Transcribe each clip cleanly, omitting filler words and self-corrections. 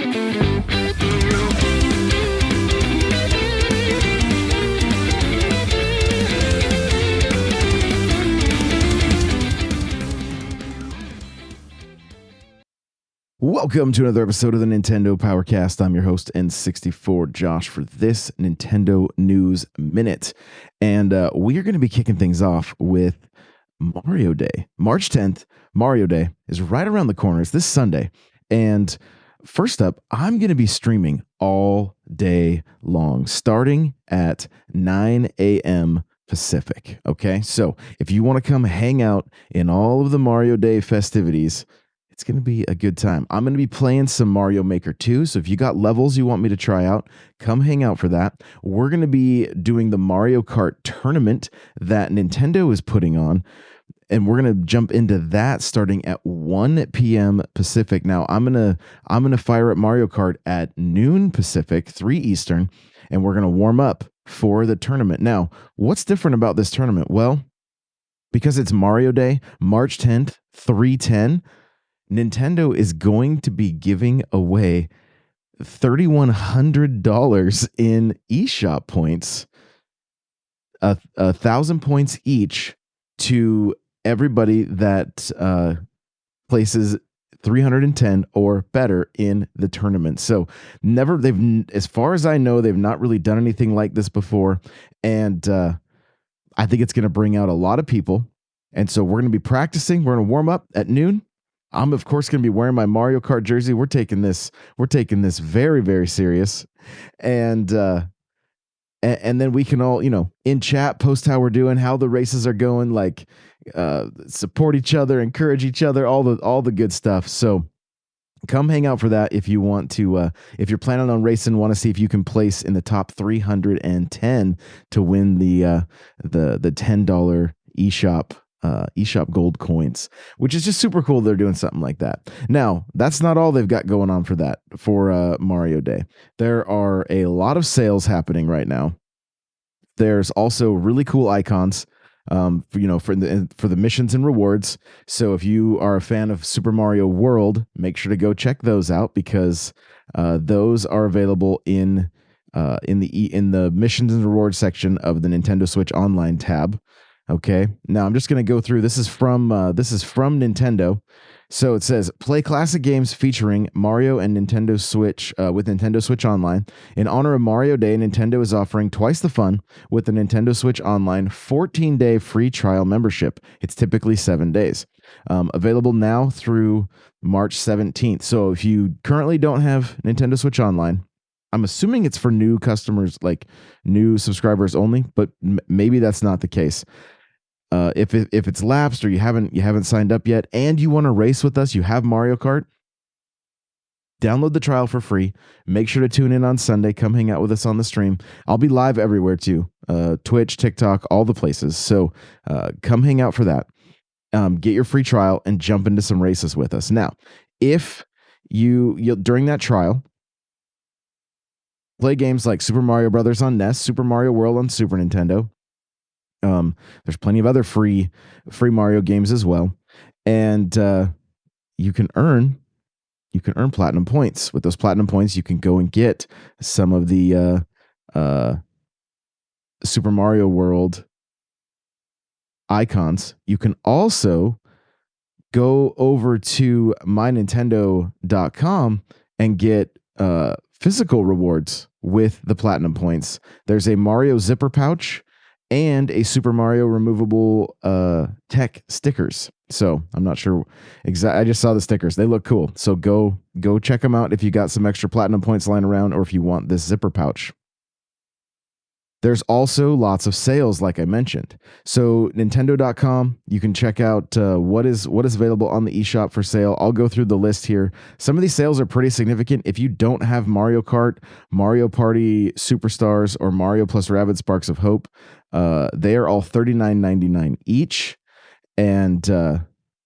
Welcome to another episode of the Nintendo Powercast. I'm your host, N64 Josh, for this Nintendo News Minute. And we are going to be kicking things off with Mario Day. March 10th, Mario Day is right around the corner. It's this Sunday. And first up, I'm going to be streaming all day long, starting at 9 a.m. Pacific. Okay, so if you want to come hang out in all of the Mario Day festivities, it's going to be a good time. I'm going to be playing some Mario Maker 2. So if you got levels you want me to try out, come hang out for that. We're going to be doing the Mario Kart tournament that Nintendo is putting on. And we're going to jump into that starting at 1 p.m. Pacific. Now, I'm going to fire up Mario Kart at noon Pacific, 3 Eastern, and we're going to warm up for the tournament. Now, what's different about this tournament? Well, because it's Mario Day, March 10th, 3/10, Nintendo is going to be giving away $3,100 in eShop points, 1,000 points each to everybody that places 310 or better in the tournament. So as far as I know, they've not really done anything like this before. And I think it's going to bring out a lot of people. And so we're going to be practicing. We're going to warm up at noon. I'm of course going to be wearing my Mario Kart jersey. We're taking this very, very serious. And then we can all, in chat, post how we're doing, how the races are going, like support each other, encourage each other, all the good stuff. So come hang out for that if you want to. If you're planning on racing, want to see if you can place in the top 310 to win the $10 eShop gold coins, which is just super cool. They're doing something like that. Now, that's not all they've got going on for Mario Day. There are a lot of sales happening right now. There's also really cool icons, for the missions and rewards. So if you are a fan of Super Mario World, make sure to go check those out, because those are available in the missions and rewards section of the Nintendo Switch Online tab. Okay, now I'm just going to go through. This is from Nintendo. So it says, play classic games featuring Mario and Nintendo Switch with Nintendo Switch Online. In honor of Mario Day, Nintendo is offering twice the fun with the Nintendo Switch Online 14-day free trial membership. It's typically 7 days. Available now through March 17th. So if you currently don't have Nintendo Switch Online, I'm assuming it's for new customers, like new subscribers only, but maybe that's not the case. If it's lapsed or you haven't signed up yet and you want to race with us, you have Mario Kart, download the trial for free. Make sure to tune in on Sunday. Come hang out with us on the stream. I'll be live everywhere too. Twitch, TikTok, all the places. So come hang out for that. Get your free trial and jump into some races with us. Now, if you during that trial, play games like Super Mario Brothers on NES, Super Mario World on Super Nintendo. There's plenty of other free Mario games as well, and you can earn platinum points. With those platinum points, you can go and get some of the Super Mario World icons. You can also go over to mynintendo.com and get physical rewards with the platinum points. There's a Mario zipper pouch and a Super Mario removable tech stickers. So I'm not sure exactly. I just saw the stickers. They look cool. So go check them out if you got some extra platinum points lying around, or if you want this zipper pouch. There's also lots of sales, like I mentioned. So Nintendo.com, you can check out what is available on the eShop for sale. I'll go through the list here. Some of these sales are pretty significant. If you don't have Mario Kart, Mario Party Superstars, or Mario plus Rabbids Sparks of Hope, they are all $39.99 each. And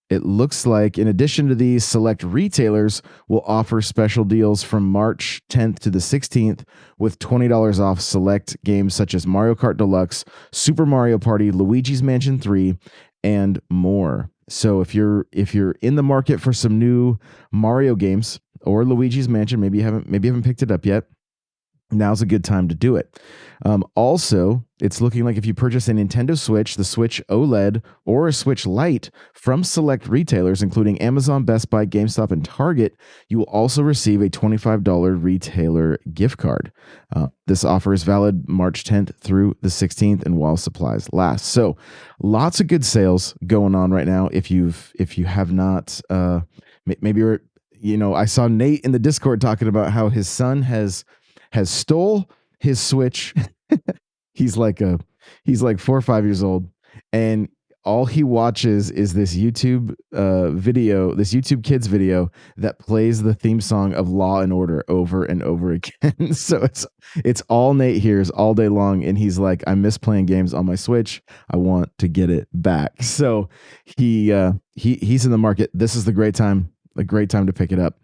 it looks like, in addition to these, select retailers will offer special deals from March 10th to the 16th with $20 off select games such as Mario Kart Deluxe, Super Mario Party, Luigi's Mansion 3, and more. So if you're in the market for some new Mario games, or Luigi's Mansion. Maybe you haven't picked it up yet. Now's a good time to do it. Also, it's looking like if you purchase a Nintendo Switch, the Switch OLED, or a Switch Lite from select retailers, including Amazon, Best Buy, GameStop, and Target, you will also receive a $25 retailer gift card. This offer is valid March 10th through the 16th, and while supplies last. So, lots of good sales going on right now. If you have not, maybe you're, I saw Nate in the Discord talking about how his son has stole his Switch. He's like 4 or 5 years old, and all he watches is this YouTube this YouTube Kids video that plays the theme song of Law and Order over and over again. So it's all Nate hears all day long, and he's like, I miss playing games on my Switch. I want to get it back. So he's in the market. This is a great time to pick it up,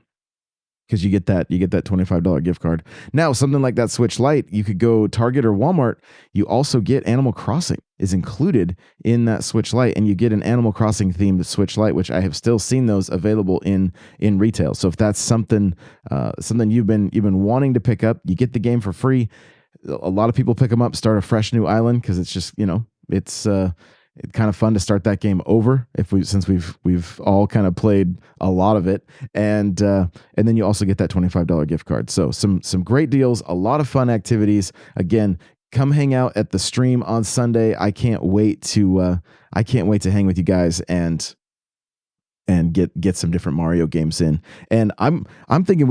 because you get that $25 gift card. Now, something like that Switch Lite, you could go Target or Walmart. You also get Animal Crossing is included in that Switch Lite, and you get an Animal Crossing themed Switch Lite, which I have still seen those available in retail. So if that's something you've been wanting to pick up, you get the game for free. A lot of people pick them up, start a fresh new island, because it's just it's kind of fun to start that game over since we've all kind of played a lot of it, and then you also get that $25 gift card. So some great deals, a lot of fun activities. Again, come hang out at the stream on Sunday. I can't wait to hang with you guys and get some different Mario games in. And I'm thinking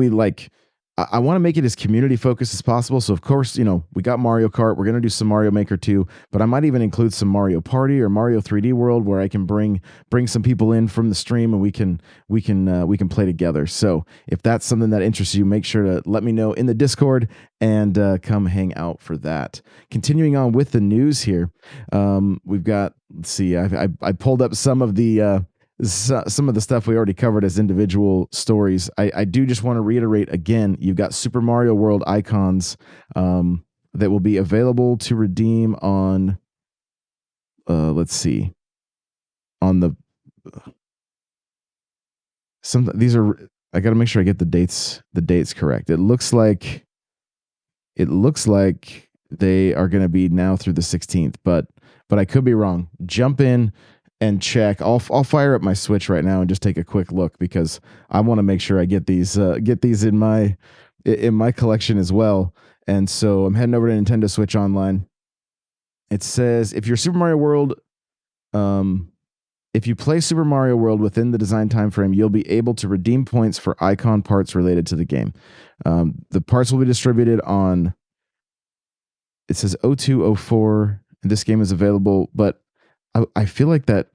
I want to make it as community focused as possible. So of course, we got Mario Kart. We're going to do some Mario Maker 2, but I might even include some Mario Party or Mario 3D World, where I can bring some people in from the stream, and we can play together. So if that's something that interests you, make sure to let me know in the Discord and come hang out for that. Continuing on with the news here, we've got, let's see, I pulled up some of the stuff we already covered as individual stories. I do just want to reiterate again, you've got Super Mario World icons that will be available to redeem on, let's see, on these are, I got to make sure I get the dates correct. It looks like they are going to be now through the 16th, but I could be wrong. Jump in and check. I'll fire up my Switch right now and just take a quick look, because I want to make sure I get these in my collection as well. And so I'm heading over to Nintendo Switch Online. It says if you're Super Mario World, if you play Super Mario World within the design time frame, you'll be able to redeem points for icon parts related to the game. The parts will be distributed on, it says 0204, and this game is available, but I feel like that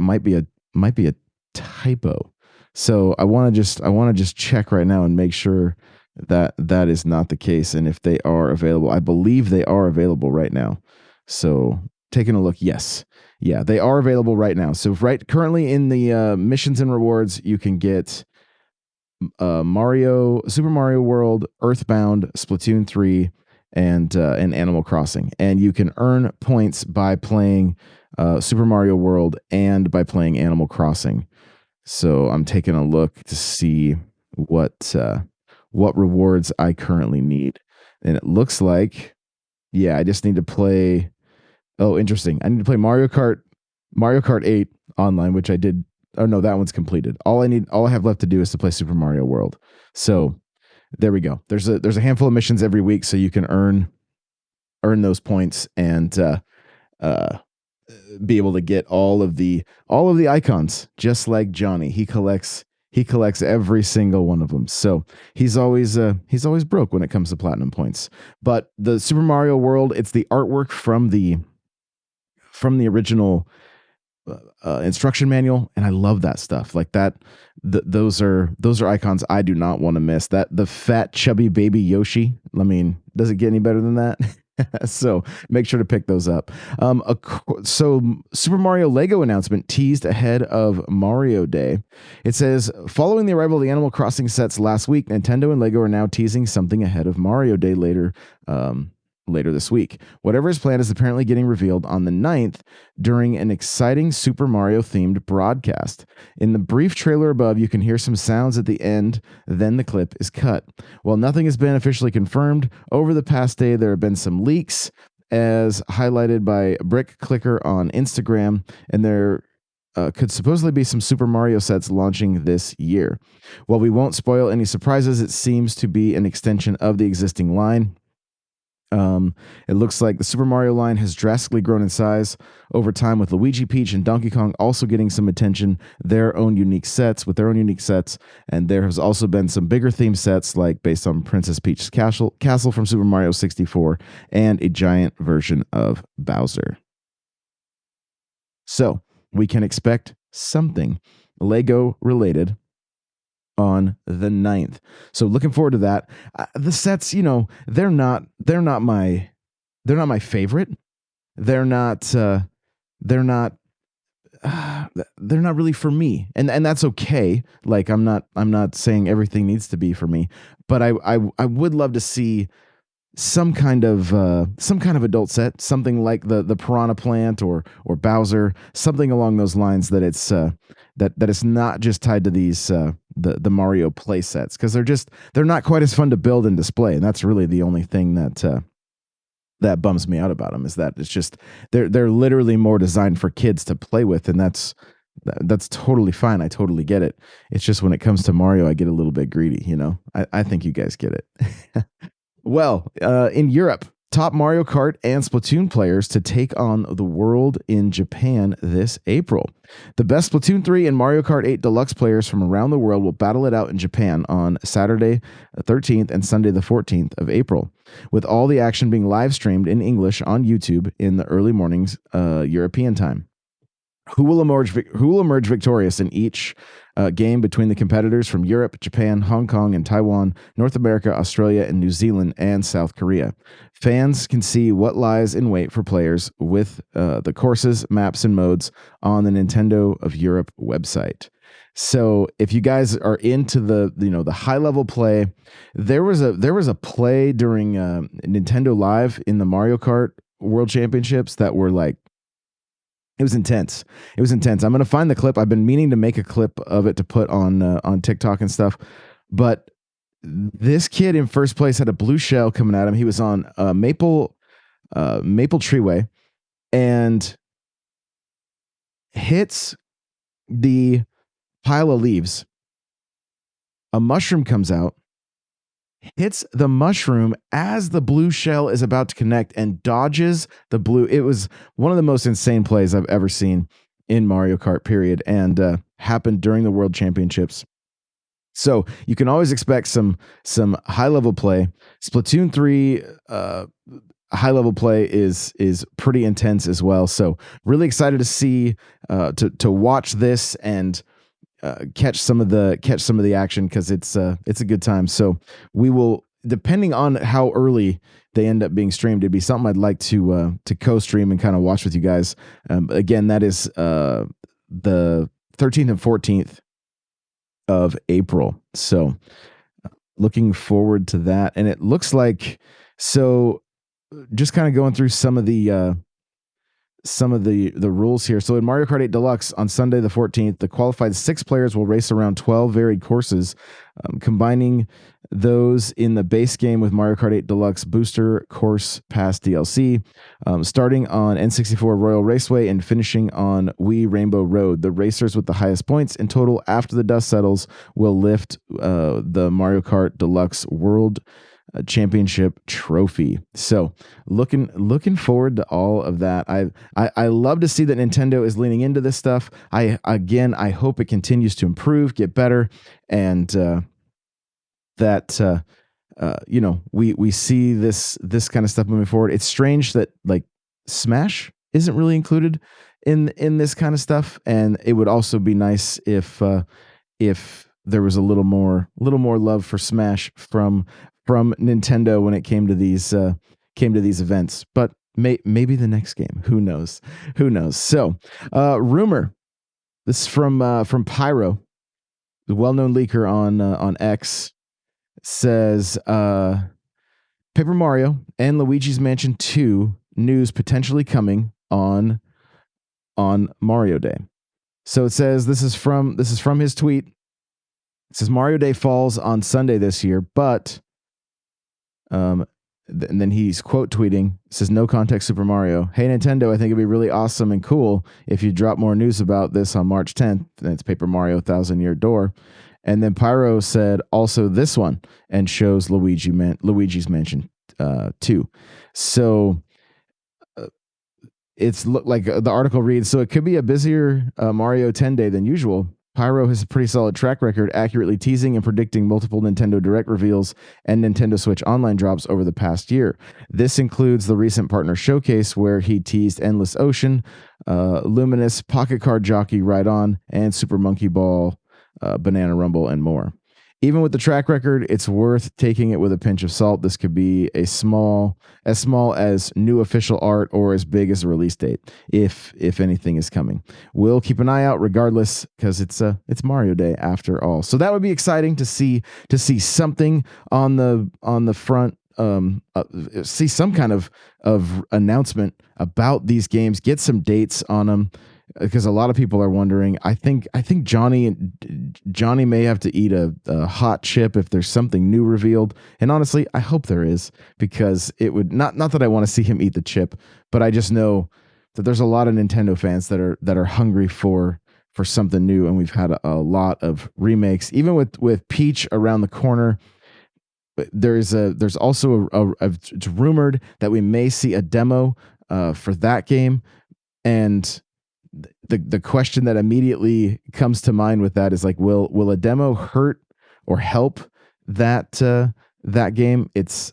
might be a typo. So I want to just check right now and make sure that is not the case. And if they are available, I believe they are available right now. So taking a look, yes, yeah, they are available right now. So currently in the missions and rewards, you can get Super Mario World, Earthbound, Splatoon 3, and Animal Crossing, and you can earn points by playing Super Mario World and by playing Animal Crossing. So I'm taking a look to see what rewards I currently need, and it looks like, yeah, I just need to play. Oh, interesting! I need to play Mario Kart 8 online, which I did. Oh no, that one's completed. All I have left to do is to play Super Mario World. So there we go. There's a handful of missions every week, so you can earn those points and be able to get all of the icons, just like Johnny. He collects every single one of them. So he's always broke when it comes to platinum points. But the Super Mario World, it's the artwork from the original instruction manual, and I love that stuff. Like that, those are icons I do not want to miss. That the fat chubby baby Yoshi. I mean, does it get any better than that? So make sure to pick those up. So Super Mario Lego announcement teased ahead of Mario Day. It says, following the arrival of the Animal Crossing sets last week, Nintendo and Lego are now teasing something ahead of Mario Day later later this week. Whatever is planned is apparently getting revealed on the 9th during an exciting Super Mario themed broadcast. In the brief trailer above, you can hear some sounds at the end, then the clip is cut. While nothing has been officially confirmed, over the past day there have been some leaks, as highlighted by Brick Clicker on Instagram, and there could supposedly be some Super Mario sets launching this year. While we won't spoil any surprises, it seems to be an extension of the existing line. It looks like the Super Mario line has drastically grown in size over time, with Luigi, Peach, and Donkey Kong also getting some attention, with their own unique sets. And there has also been some bigger theme sets, like based on Princess Peach's castle from Super Mario 64, and a giant version of Bowser. So we can expect something Lego related on the 9th. So looking forward to that. The sets, they're not my favorite. They're not really for me. And that's okay. Like I'm not saying everything needs to be for me, but I would love to see some kind of adult set, something like the Piranha Plant or Bowser, something along those lines, that it's that it's not just tied to these the Mario play sets, because they're not quite as fun to build and display, and that's really the only thing that bums me out about them, is that it's just they're literally more designed for kids to play with, and that's totally fine. I totally get it. It's just when it comes to Mario, I get a little bit greedy. I think you guys get it. Well, in Europe, top Mario Kart and Splatoon players to take on the world in Japan this April. The best Splatoon 3 and Mario Kart 8 Deluxe players from around the world will battle it out in Japan on Saturday the 13th and Sunday the 14th of April, with all the action being live streamed in English on YouTube in the early mornings European time. Who will emerge victorious in each game between the competitors from Europe, Japan, Hong Kong, and Taiwan, North America, Australia, and New Zealand, and South Korea? Fans can see what lies in wait for players with the courses, maps, and modes on the Nintendo of Europe website. So if you guys are into the high level play, there was a play during Nintendo Live in the Mario Kart World Championships that were like, it was intense. I'm going to find the clip. I've been meaning to make a clip of it to put on TikTok and stuff. But this kid in first place had a blue shell coming at him. He was on Maple Treeway and hits the pile of leaves. A mushroom comes out, hits the mushroom as the blue shell is about to connect, and dodges the blue. It was one of the most insane plays I've ever seen in Mario Kart, period, and happened during the World Championships. So you can always expect some high level play. Splatoon 3 high level play is pretty intense as well. So really excited to see to watch this and catch some of the action, because it's a good time. So we will, depending on how early they end up being streamed, it'd be something I'd like to co-stream and kind of watch with you guys. Again, that is the 13th and 14th of April. So looking forward to that. And it looks like, so just kind of going through some of the rules here. So in Mario Kart 8 Deluxe on Sunday the 14th, the qualified 6 players will race around 12 varied courses, combining those in the base game with Mario Kart 8 Deluxe Booster Course Pass DLC, starting on N64 Royal Raceway and finishing on Wii Rainbow Road. The racers with the highest points in total after the dust settles will lift the Mario Kart Deluxe World Championship trophy. So looking forward to all of that. I love to see that Nintendo is leaning into this stuff. I hope it continues to improve, get better, and that we see this kind of stuff moving forward. It's strange that like Smash isn't really included in this kind of stuff, and it would also be nice if there was a little more love for Smash from Nintendo when it came to these events. But maybe the next game, who knows. So rumor, this is from Pyro, the well-known leaker on X, says Paper Mario and Luigi's Mansion 2 news potentially coming on Mario Day. So it says this is from his tweet. It says Mario Day falls on Sunday this year, but and then he's quote tweeting, says no context Super Mario. Hey Nintendo, I think it'd be really awesome and cool if you drop more news about this on March 10th. And it's Paper Mario 1000-Year Door. And then Pyro said also this one and shows Luigi's Mansion 2. So it's like the article reads, so it could be a busier Mario 10 day than usual. Pyro has a pretty solid track record, accurately teasing and predicting multiple Nintendo Direct reveals and Nintendo Switch Online drops over the past year. This includes the recent partner showcase where he teased Endless Ocean, Luminous, Pocket Card Jockey Ride On, and Super Monkey Ball, Banana Rumble, and more. Even with the track record, it's worth taking it with a pinch of salt. This could be as small as new official art or as big as a release date, if anything is coming. We'll keep an eye out regardless, because it's Mario Day after all. So that would be exciting to see something on the front. See some kind of announcement about these games. Get some dates on them. Because a lot of people are wondering. I think Johnny may have to eat a hot chip if there's something new revealed. And honestly, I hope there is, because it would not that I want to see him eat the chip, but I just know that there's a lot of Nintendo fans that are hungry for something new, and we've had a lot of remakes. Even with Peach around the corner, there's also it's rumored that we may see a demo for that game. And the question that immediately comes to mind with that is like, will a demo hurt or help that game? It's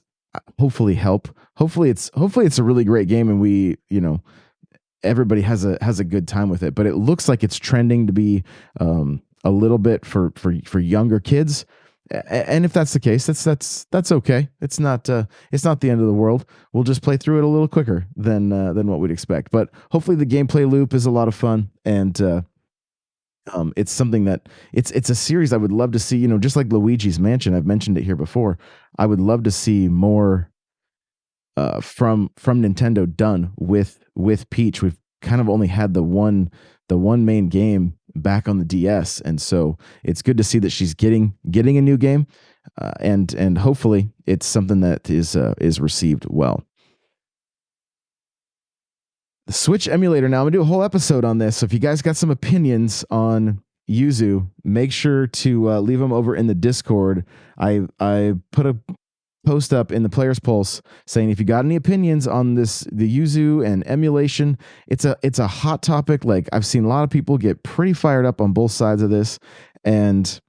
hopefully help. Hopefully it's a really great game, and we, everybody has a good time with it. But it looks like it's trending to be a little bit for younger kids. And if that's the case, that's okay. It's not the end of the world. We'll just play through it a little quicker than what we'd expect. But hopefully the gameplay loop is a lot of fun, and it's something that it's a series I would love to see. Just like Luigi's Mansion, I've mentioned it here before. I would love to see more from Nintendo done with Peach. We've kind of only had the one main game back on the DS, and so it's good to see that she's getting a new game, and hopefully it's something that is received well. The Switch emulator. Now I'm gonna do a whole episode on this, so if you guys got some opinions on Yuzu, make sure to leave them over in the Discord. I put a post up in the Players Pulse saying if you got any opinions on the Yuzu and emulation. It's a hot topic. Like, I've seen a lot of people get pretty fired up on both sides of this, and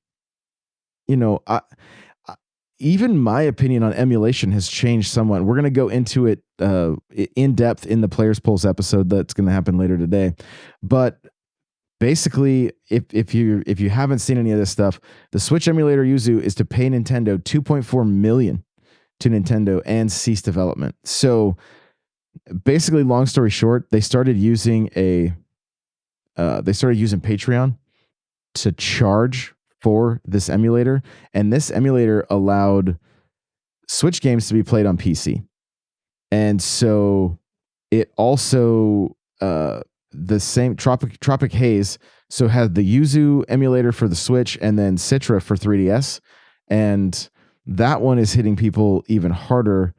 I even my opinion on emulation has changed somewhat. We're going to go into it in depth in the Players Pulse episode that's going to happen later today. But basically, if you haven't seen any of this stuff, the Switch emulator Yuzu is to pay Nintendo $2.4 million to Nintendo and cease development. So basically, long story short, they started using Patreon to charge for this emulator, and this emulator allowed Switch games to be played on PC. And so it also the same Tropic Haze so had the Yuzu emulator for the Switch and then Citra for 3DS, and that one is hitting people even harder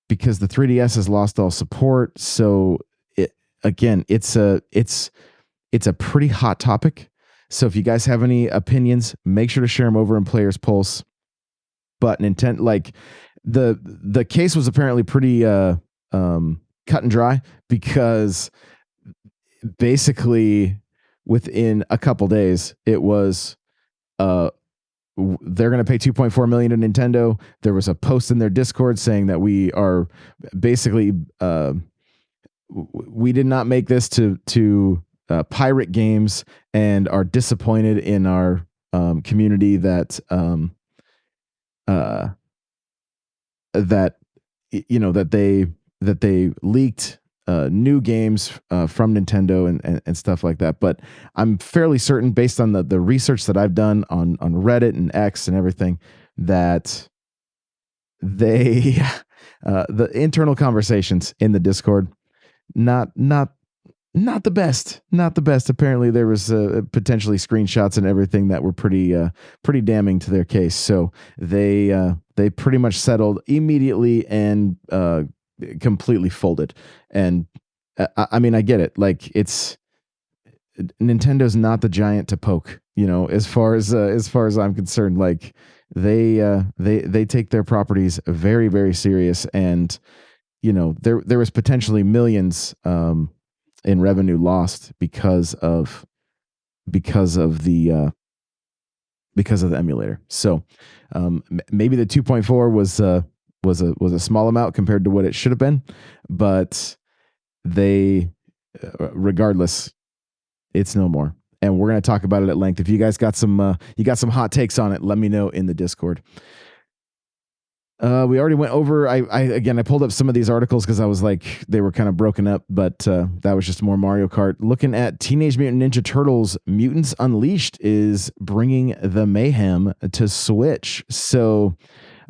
because the 3DS has lost all support. So it's a pretty hot topic. So if you guys have any opinions, make sure to share them over in Players Pulse. But Nintendo, like the case was apparently pretty cut and dry, because basically within a couple days it was they're going to pay $2.4 million to Nintendo. There was a post in their Discord saying that we are basically we did not make this to pirate games and are disappointed in our community that they leaked new games from Nintendo and stuff like that. But I'm fairly certain, based on the research that I've done on Reddit and X and everything, that they The internal conversations in the Discord, not not not the best, not the best. Apparently, there was potentially screenshots and everything that were pretty damning to their case. So they pretty much settled immediately and completely folded. And I mean, I get it. Like, it's Nintendo's not the giant to poke. As far as I'm concerned, like they take their properties very, very serious, and there was potentially millions in revenue lost because of the emulator. So maybe the 2.4 was a small amount compared to what it should have been, but they regardless, it's no more. And we're going to talk about it at length. If you guys got some hot takes on it, let me know in the Discord. We already went over. I pulled up some of these articles because I was like, they were kind of broken up, but that was just more Mario Kart. Looking at Teenage Mutant Ninja Turtles, Mutants Unleashed is bringing the mayhem to Switch. So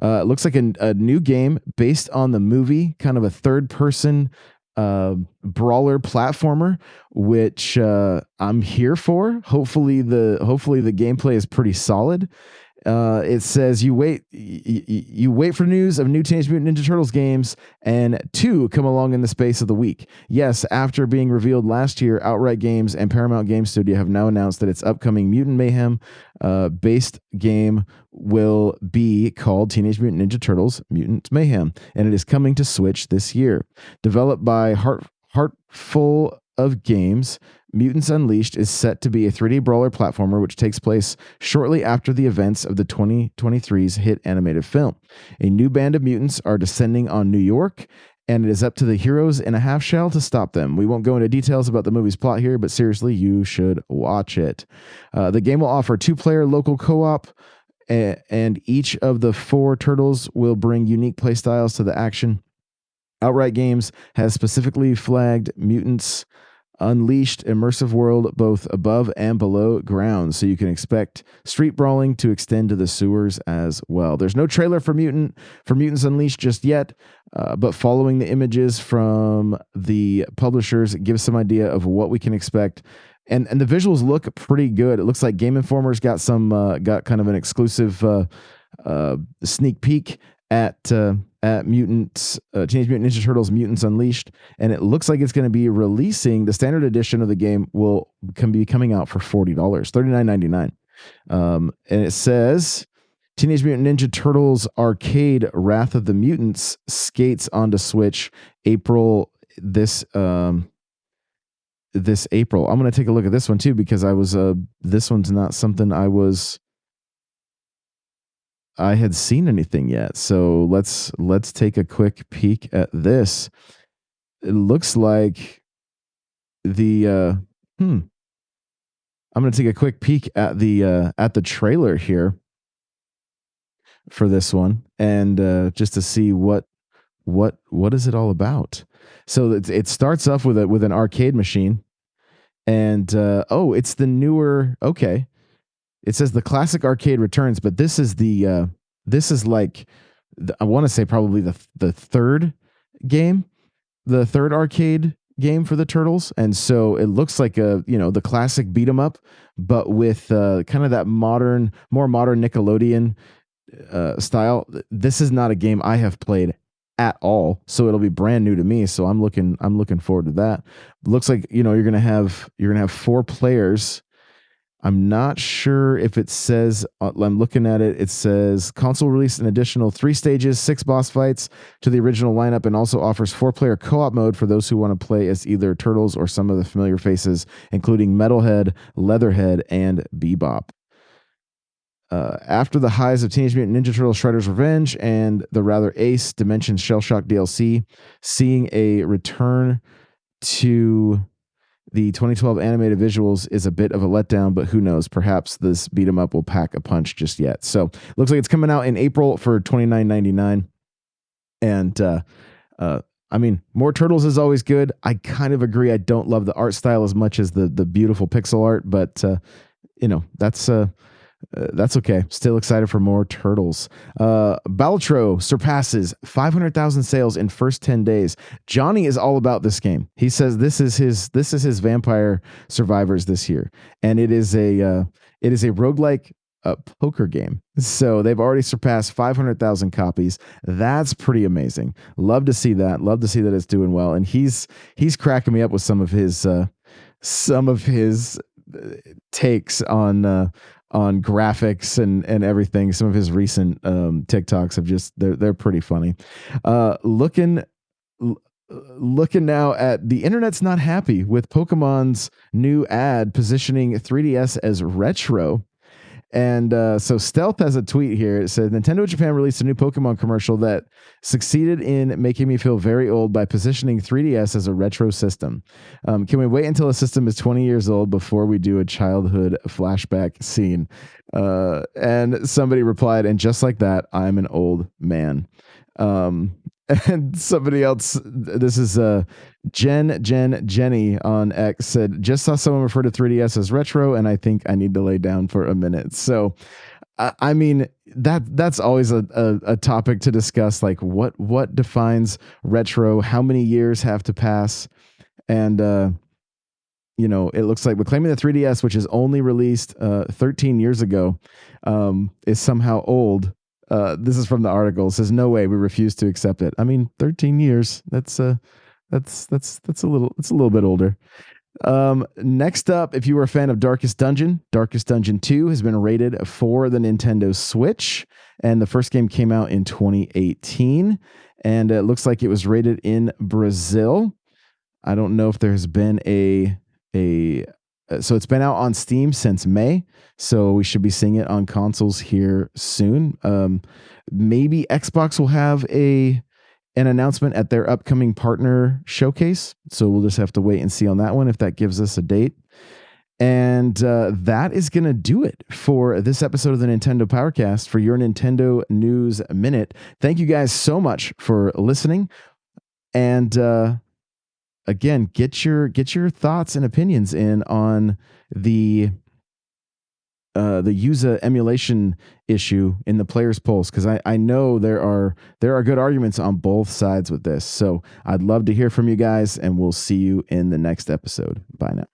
it looks like a new game based on the movie, kind of a third-person brawler platformer, which I'm here for. Hopefully the gameplay is pretty solid. It says you wait for news of new Teenage Mutant Ninja Turtles games, and 2 come along in the space of the week. Yes, after being revealed last year, Outright Games and Paramount Game Studio have now announced that its upcoming Mutant Mayhem based game will be called Teenage Mutant Ninja Turtles Mutant Mayhem, and it is coming to Switch this year. Developed by Heartful of Games, Mutants Unleashed is set to be a 3D brawler platformer which takes place shortly after the events of the 2023's hit animated film. A new band of mutants are descending on New York, and it is up to the heroes in a half shell to stop them. We won't go into details about the movie's plot here, but seriously, you should watch it. The game will offer 2-player local co-op, and each of the 4 turtles will bring unique playstyles to the action. Outright Games has specifically flagged Mutants Unleashed immersive world both above and below ground, so you can expect street brawling to extend to the sewers as well. There's no trailer for Mutants Unleashed just yet, but following the images from the publishers gives some idea of what we can expect. And the visuals look pretty good. It looks like Game Informer's got kind of an exclusive sneak peek at Teenage Mutant Ninja Turtles Mutants Unleashed, and it looks like it's going to be releasing. The standard edition of the game can be coming out for $40, $39.99. And it says Teenage Mutant Ninja Turtles Arcade Wrath of the Mutants skates onto Switch this April. I'm going to take a look at this one too, because this one's not something I had seen anything yet. So let's take a quick peek at this. It looks like I'm going to take a quick peek at the trailer here for this one, and just to see what is it all about. So it starts off with an arcade machine, and it's the newer. Okay. It says the classic arcade returns, but this is like, I want to say probably the third game, the third arcade game for the Turtles. And so it looks like the classic beat 'em up, but with kind of that more modern Nickelodeon style. This is not a game I have played at all, so it'll be brand new to me. So I'm looking forward to that. Looks like you're gonna have 4 players. I'm not sure if it says, I'm looking at it. It says console released an additional 3 stages, 6 boss fights to the original lineup, and also offers 4-player co-op mode for those who want to play as either Turtles or some of the familiar faces, including Metalhead, Leatherhead, and Bebop. After the highs of Teenage Mutant Ninja Turtles Shredder's Revenge and the rather ace Dimension Shell Shock DLC, seeing a return to the 2012 animated visuals is a bit of a letdown, but who knows? Perhaps this beat 'em up will pack a punch just yet. So looks like it's coming out in April for $29.99. And I mean, more Turtles is always good. I kind of agree. I don't love the art style as much as the beautiful pixel art, but that's That's okay. Still excited for more turtles. Balatro surpasses 500,000 sales in first 10 days. Johnny is all about this game. He says this is his Vampire Survivors this year, and it is a roguelike poker game. So they've already surpassed 500,000 copies. That's pretty amazing. Love to see that. Love to see that it's doing well. And he's cracking me up with some of his takes on graphics and everything. Some of his recent TikToks have just they're pretty funny. Looking now at the internet's not happy with Pokemon's new ad positioning 3DS as retro. And so Stealth has a tweet here. It says Nintendo Japan released a new Pokemon commercial that succeeded in making me feel very old by positioning 3DS as a retro system. Can we wait until a system is 20 years old before we do a childhood flashback scene? And somebody replied, and just like that, I'm an old man. And somebody else, this is Jenny on X said, just saw someone refer to 3DS as retro, and I think I need to lay down for a minute. So, I mean, that's always a topic to discuss. Like, what defines retro? How many years have to pass? And it looks like we're claiming the 3DS, which is only released 13 years ago, is somehow old. This is from the article. It says, no way, we refuse to accept it. I mean, 13 years. That's a little bit older. Next up, if you were a fan of Darkest Dungeon 2 has been rated for the Nintendo Switch, and the first game came out in 2018, and it looks like it was rated in Brazil. I don't know if there's been so it's been out on Steam since May, so we should be seeing it on consoles here soon. Maybe Xbox will have an announcement at their upcoming partner showcase, so we'll just have to wait and see on that one if that gives us a date. And that is going to do it for this episode of the Nintendo Powercast, for your Nintendo News Minute. Thank you guys so much for listening, and again, get your thoughts and opinions in on the Yuza emulation issue in the players polls, because I know there are good arguments on both sides with this. So I'd love to hear from you guys, and we'll see you in the next episode. Bye now.